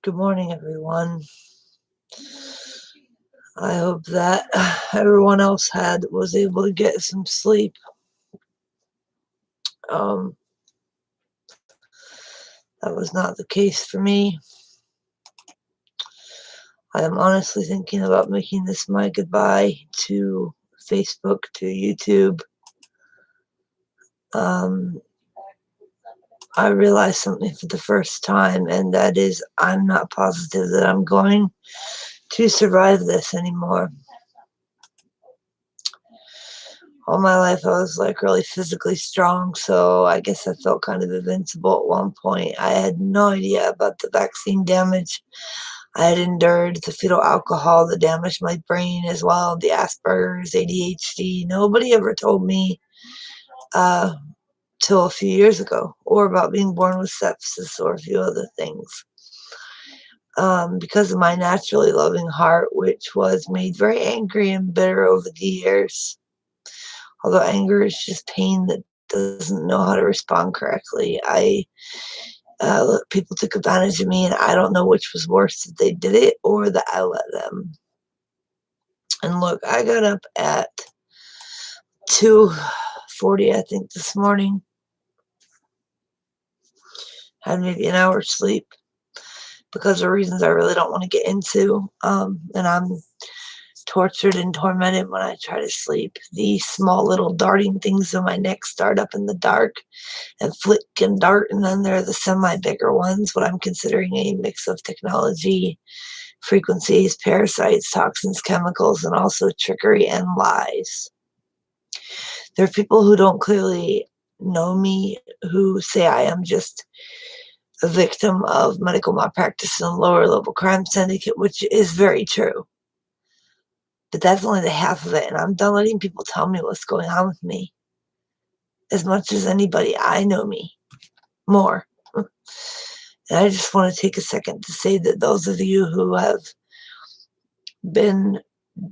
Good morning, everyone. I hope that everyone else was able to get some sleep. Um, that was not the case for me. I am honestly thinking about making this my goodbye to Facebook, to YouTube. Um, I realized something for the first time, and that is I'm not positive that I'm going to survive this anymore. All my life I was like really physically strong, so I guess I felt kind of invincible at one point. I had no idea about the vaccine damage I had endured, the fetal alcohol that damaged my brain as well, the Asperger's, ADHD. Nobody ever told me uh, till a few years ago, or about being born with sepsis or a few other things. Because of my naturally loving heart, which was made very angry and bitter over the years. Although anger is just pain that doesn't know how to respond correctly. People took advantage of me, and I don't know which was worse, that they did it or that I let them. And look, I got up at 2:40, I think, this morning. Had maybe an hour's sleep because of reasons I really don't want to get into. And I'm tortured and tormented when I try to sleep. These small little darting things in my neck start up in the dark and flick and dart, and then there are the semi-bigger ones, what I'm considering a mix of technology, frequencies, parasites, toxins, chemicals, and also trickery and lies. There are people who don't clearly know me who say I am just a victim of medical malpractice and lower level crime syndicate, which is very true. But that's only the half of it, and I'm done letting people tell me what's going on with me. As much as anybody, I know me more. And I just want to take a second to say that those of you who have been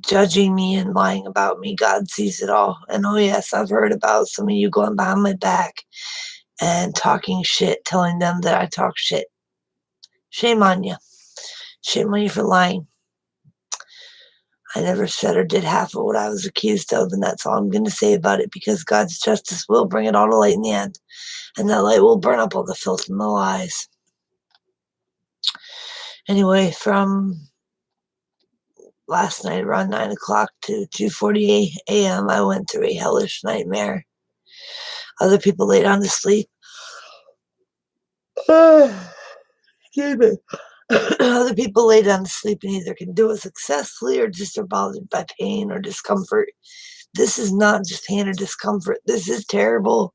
judging me and lying about me, God sees it all. And oh, yes, I've heard about some of you going behind my back and talking shit, telling them that I talk shit. Shame on you. Shame on you for lying. I never said or did half of what I was accused of, and that's all I'm going to say about it, because God's justice will bring it all to light in the end, and that light will burn up all the filth and the lies. Anyway, from last night around 9 o'clock to 2:40 a.m., I went through a hellish nightmare. Other people lay down to sleep. Excuse me. Other people lay down to sleep and either can do it successfully or just are bothered by pain or discomfort. This is not just pain or discomfort. This is terrible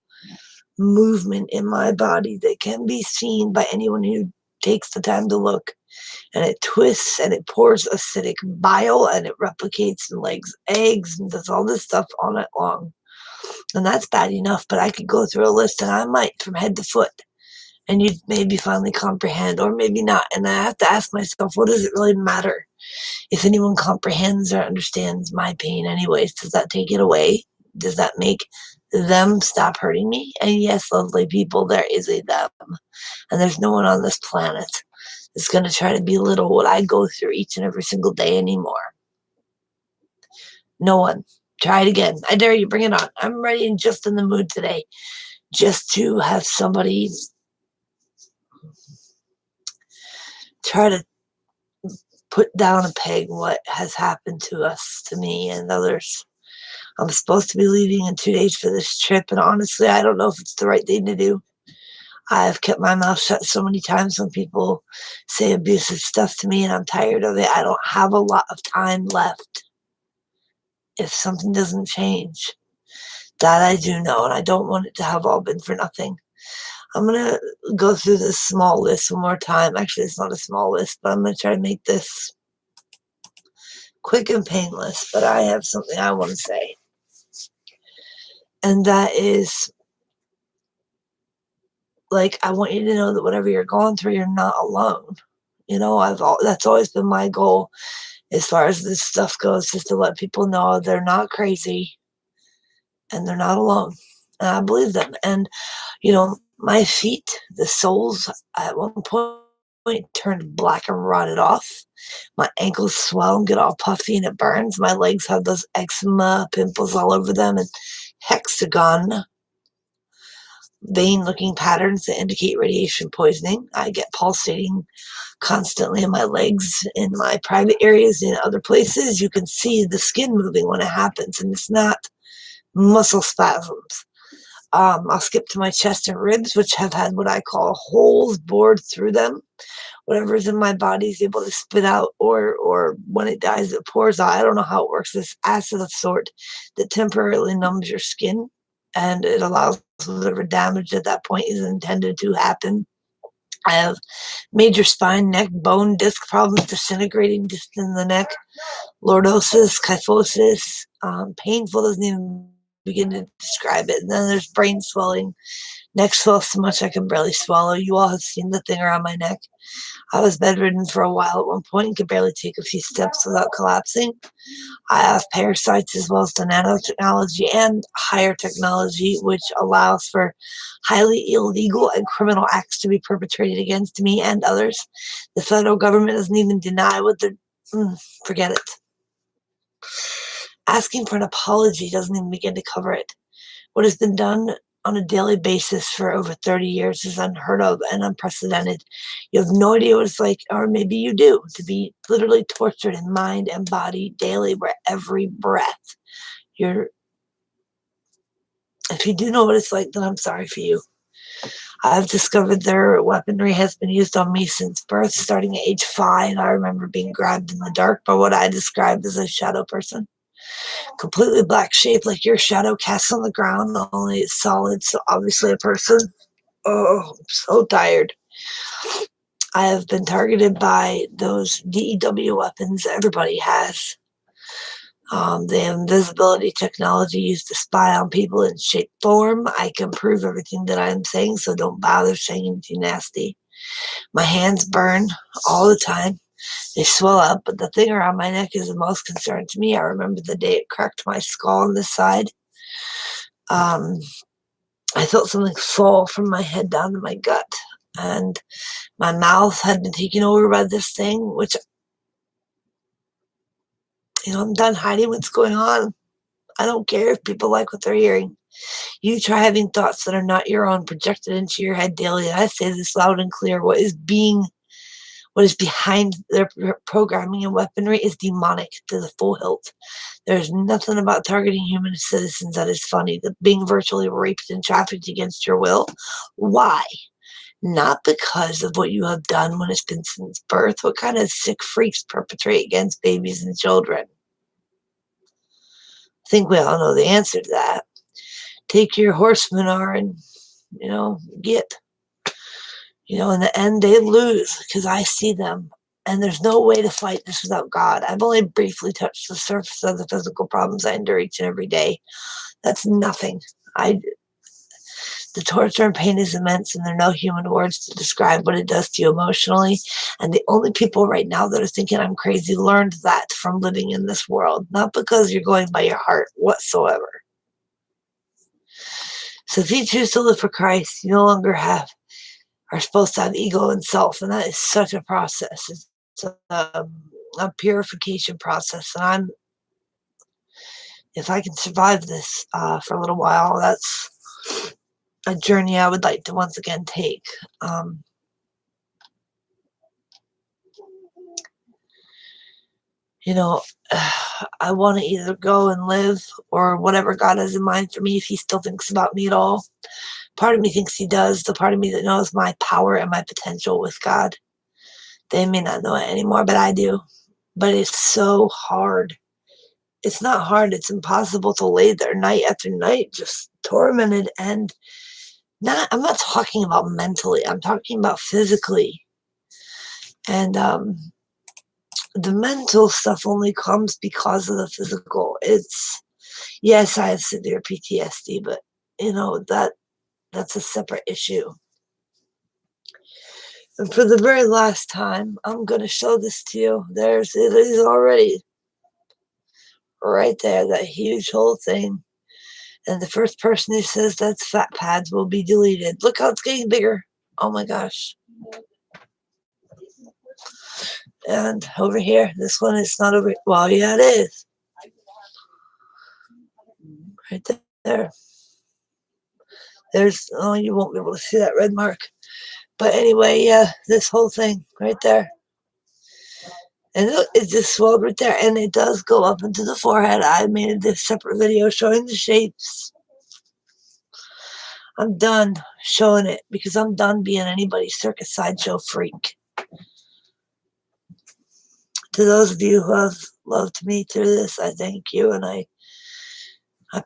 movement in my body that can be seen by anyone who takes the time to look. And it twists and it pours acidic bile and it replicates and lays eggs and does all this stuff all night long. And that's bad enough, but I could go through a list, and I might, from head to foot. And you'd maybe finally comprehend, or maybe not. And I have to ask myself, what does it really matter if anyone comprehends or understands my pain anyways? Does that take it away? Does that make them stop hurting me? And yes, lovely people, there is a them. And there's no one on this planet that's going to try to belittle what I go through each and every single day anymore. No one. Try it again. I dare you. Bring it on. I'm ready and just in the mood today, just to have somebody try to put down a peg what has happened to us, to me and others. I'm supposed to be leaving in 2 days for this trip, and honestly, I don't know if it's the right thing to do. I've kept my mouth shut so many times when people say abusive stuff to me, and I'm tired of it. I don't have a lot of time left if something doesn't change. That I do know, and I don't want it to have all been for nothing. I'm going to go through this small list one more time. Actually, it's not a small list, but I'm going to try to make this quick and painless. But I have something I want to say. And that is, like, I want you to know that whatever you're going through, you're not alone. You know, that's always been my goal as far as this stuff goes, is to let people know they're not crazy and they're not alone. And I believe them. And, my feet, the soles, at one point turned black and rotted off. My ankles swell and get all puffy and it burns. My legs have those eczema pimples all over them and hexagon vein-looking patterns that indicate radiation poisoning. I get pulsating constantly in my legs, in my private areas, in other places. You can see the skin moving when it happens, and it's not muscle spasms. I'll skip to my chest and ribs, which have had what I call holes bored through them. Whatever's in my body is able to spit out, or when it dies, it pours out. I don't know how it works. This acid of sort that temporarily numbs your skin, and it allows whatever damage at that point is intended to happen. I have major spine, neck, bone, disc problems, disintegrating disc in the neck, lordosis, kyphosis, painful, doesn't even begin to describe it. And then there's brain swelling, neck swells so much I can barely swallow. You all have seen the thing around my neck. I was bedridden for a while at one point and could barely take a few steps without collapsing. I have parasites as well as the nanotechnology and higher technology, which allows for highly illegal and criminal acts to be perpetrated against me and others. The federal government doesn't even deny what they're... forget it. Asking for an apology doesn't even begin to cover it. What has been done on a daily basis for over 30 years is unheard of and unprecedented. You have no idea what it's like, or maybe you do, to be literally tortured in mind and body daily, where every breath you're... If you do know what it's like, then I'm sorry for you. I've discovered their weaponry has been used on me since birth, starting at age 5. I remember being grabbed in the dark by what I described as a shadow person. Completely black shape, like your shadow cast on the ground, only it's solid, so obviously a person. Oh, I'm so tired. I have been targeted by those DEW weapons everybody has. The invisibility technology used to spy on people in shape form. I can prove everything that I'm saying, so don't bother saying anything nasty. My hands burn all the time. They swell up, but the thing around my neck is the most concern to me. I remember the day it cracked my skull on this side. I felt something fall from my head down to my gut, and my mouth had been taken over by this thing, which, I'm done hiding what's going on. I don't care if people like what they're hearing. You try having thoughts that are not your own projected into your head daily. And I say this loud and clear. What is behind their programming and weaponry is demonic to the full hilt. There's nothing about targeting human citizens that is funny. The being virtually raped and trafficked against your will. Why? Not because of what you have done when it's been since birth. What kind of sick freaks perpetrate against babies and children? I think we all know the answer to that. Take your horsemen are and, get. In the end, they lose because I see them. And there's no way to fight this without God. I've only briefly touched the surface of the physical problems I endure each and every day. That's nothing. The torture and pain is immense, and there are no human words to describe what it does to you emotionally. And the only people right now that are thinking I'm crazy learned that from living in this world, not because you're going by your heart whatsoever. So if you choose to live for Christ, you no longer are supposed to have ego and self, and that is such a process. It's a purification process, and if I can survive this for a little while, that's a journey I would like to once again take. I want to either go and live, or whatever God has in mind for me, if he still thinks about me at all. Part of me thinks he does. The part of me that knows my power and my potential with God. They may not know it anymore, but I do. But it's so hard. It's not hard. It's impossible to lay there night after night, just tormented. And I'm not talking about mentally. I'm talking about physically. And the mental stuff only comes because of the physical. Yes, I have severe PTSD, but that's a separate issue. And for the very last time, I'm going to show this to you. It is already right there, that huge whole thing. And the first person who says that's fat pads will be deleted. Look how it's getting bigger. Oh my gosh. And over here, this one is not over. Well, yeah, it is. Right there. There's, oh, you won't be able to see that red mark. But anyway, yeah, this whole thing right there. And look, it just swelled right there. And it does go up into the forehead. I made a separate video showing the shapes. I'm done showing it because I'm done being anybody's circus sideshow freak. To those of you who have loved me through this, I thank you. And I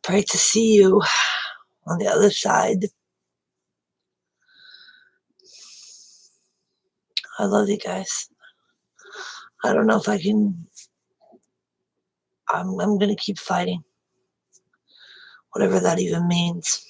pray to see you on the other side. I love you guys. I don't know if I can. I'm going to keep fighting. Whatever that even means.